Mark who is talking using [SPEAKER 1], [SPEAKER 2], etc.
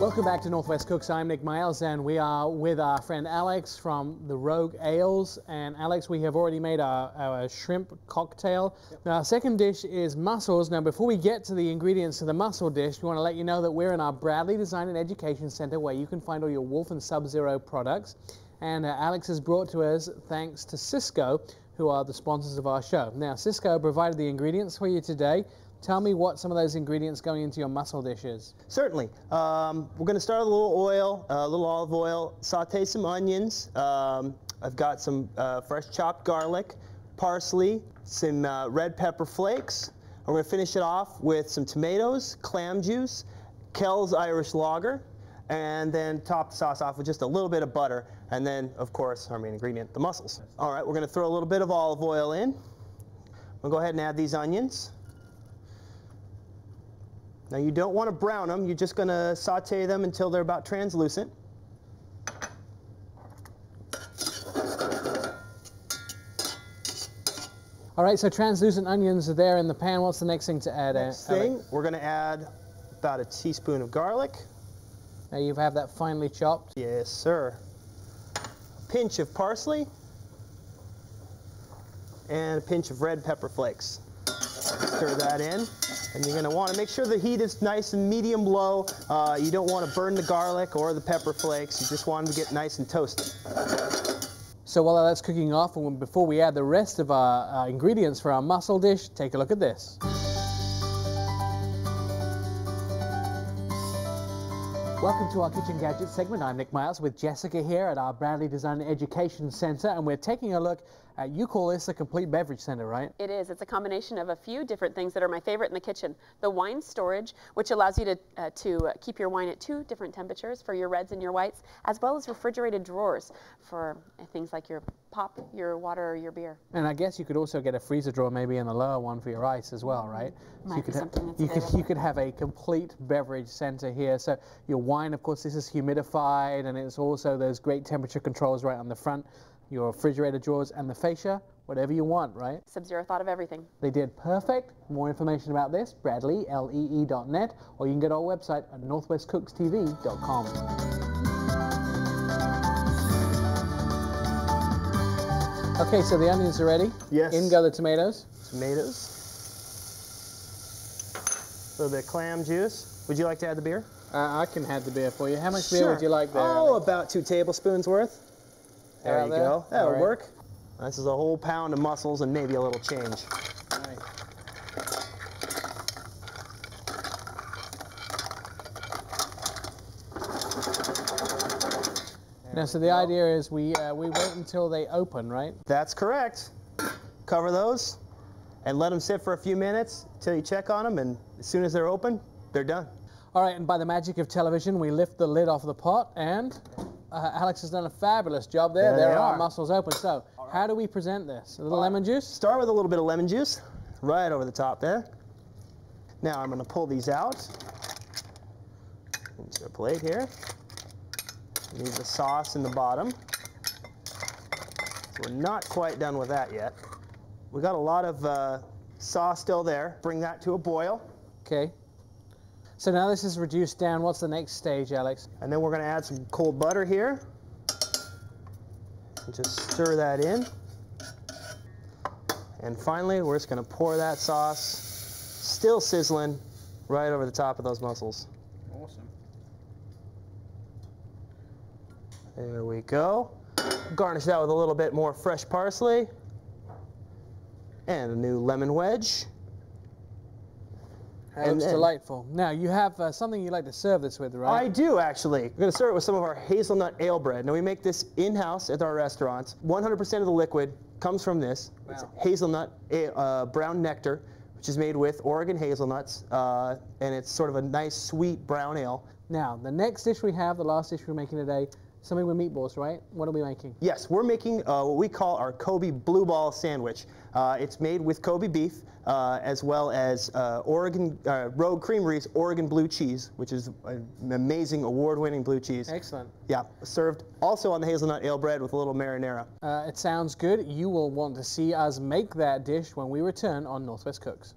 [SPEAKER 1] Welcome back to Northwest Cooks. I'm Nick Miles, and we are with our friend Alex from the Rogue Ales. And Alex, we have already made our shrimp cocktail. Yep. Now, our second dish is mussels. Now, before we get to the ingredients of the mussel dish, we want to let you know that we're in our Bradley Design and Education Center, where you can find all your Wolf and Sub-Zero products. And Alex is brought to us thanks to Cisco, who are the sponsors of our show. Now, Cisco provided the ingredients for you today. Tell me what some of those ingredients going into your mussel dish is.
[SPEAKER 2] Certainly. We're going to start with a little oil, a little olive oil, saute some onions. I've got some fresh chopped garlic, parsley, some red pepper flakes. We're going to finish it off with some tomatoes, clam juice, Kell's Irish Lager, and then top the sauce off with just a little bit of butter. And then, of course, our main ingredient, the mussels. All right, we're going to throw a little bit of olive oil in. We'll go ahead and add these onions. Now, you don't want to brown them. You're just going to saute them until they're about translucent.
[SPEAKER 1] All right, so translucent onions are there in the pan. What's the next thing to add?
[SPEAKER 2] Next thing, we're going to add about a teaspoon of garlic.
[SPEAKER 1] Now, you have that finely chopped?
[SPEAKER 2] Yes, sir. A pinch of parsley. And a pinch of red pepper flakes. Stir that in. And you're going to want to make sure the heat is nice and medium-low. You don't want to burn the garlic or the pepper flakes. You just want them to get nice and toasted.
[SPEAKER 1] So while that's cooking off, and before we add the rest of our ingredients for our mussel dish, take a look at this. Welcome to our Kitchen Gadgets segment. I'm Nick Miles with Jessica here at our Bradley Design and Education Center, and we're taking a look at, you call this a complete beverage center, right?
[SPEAKER 3] It is. It's a combination of a few different things that are my favorite in the kitchen. The wine storage, which allows you to keep your wine at 2 different temperatures for your reds and your whites, as well as refrigerated drawers for things like your pop, your water, or your beer.
[SPEAKER 1] And I guess you could also get a freezer drawer maybe in the lower one for your ice as well, right?
[SPEAKER 3] Might be something that's
[SPEAKER 1] you could have a complete beverage center here. So your wine, of course, this is humidified, and it's also those great temperature controls right on the front. Your refrigerator drawers and the fascia, whatever you want, right?
[SPEAKER 3] Sub-Zero thought of everything.
[SPEAKER 1] They did perfect. More information about this, bradleylee.net, or you can go to our website at northwestcookstv.com. Okay, so the onions are ready.
[SPEAKER 2] Yes.
[SPEAKER 1] In go the tomatoes.
[SPEAKER 2] Tomatoes. A little bit of clam juice. Would you like to add the beer?
[SPEAKER 1] I can add the beer for you. How much beer would you like there?
[SPEAKER 2] Oh, about 2 tablespoons worth. There you go. That'll work. This is a whole pound of mussels and maybe a little change.
[SPEAKER 1] Right. Now, so the idea is we wait until they open, right?
[SPEAKER 2] That's correct. Cover those and let them sit for a few minutes until you check on them, and as soon as they're open, they're done.
[SPEAKER 1] All right, and by the magic of television, we lift the lid off the pot, and Alex has done a fabulous job there. There are our mussels open. So, how do we present this? A little lemon juice?
[SPEAKER 2] Start with a little bit of lemon juice, right over the top there. Now I'm going to pull these out into a plate here. Leave the sauce in the bottom. So we're not quite done with that yet. We got a lot of sauce still there. Bring that to a boil.
[SPEAKER 1] Okay. So now this is reduced down. What's the next stage, Alex?
[SPEAKER 2] And then we're going to add some cold butter here. And just stir that in. And finally, we're just going to pour that sauce, still sizzling, right over the top of those mussels.
[SPEAKER 1] Awesome.
[SPEAKER 2] There we go. Garnish that with a little bit more fresh parsley. And a new lemon wedge.
[SPEAKER 1] That looks delightful. Now, you have something you'd like to serve this with, right?
[SPEAKER 2] I do, actually. We're going to serve it with some of our hazelnut ale bread. Now, we make this in-house at our restaurants. 100% of the liquid comes from this. Wow. It's hazelnut brown nectar, which is made with Oregon hazelnuts, and it's sort of a nice, sweet brown ale.
[SPEAKER 1] Now, the next dish we have, the last dish we're making today, something with meatballs, right? What are we making?
[SPEAKER 2] Yes, we're making what we call our Kobe Blue Ball Sandwich. It's made with Kobe beef, as well as Oregon Rogue Creamery's Oregon blue cheese, which is an amazing award-winning blue cheese.
[SPEAKER 1] Excellent.
[SPEAKER 2] Yeah, served also on the hazelnut ale bread with a little marinara.
[SPEAKER 1] It sounds good. You will want to see us make that dish when we return on Northwest Cooks.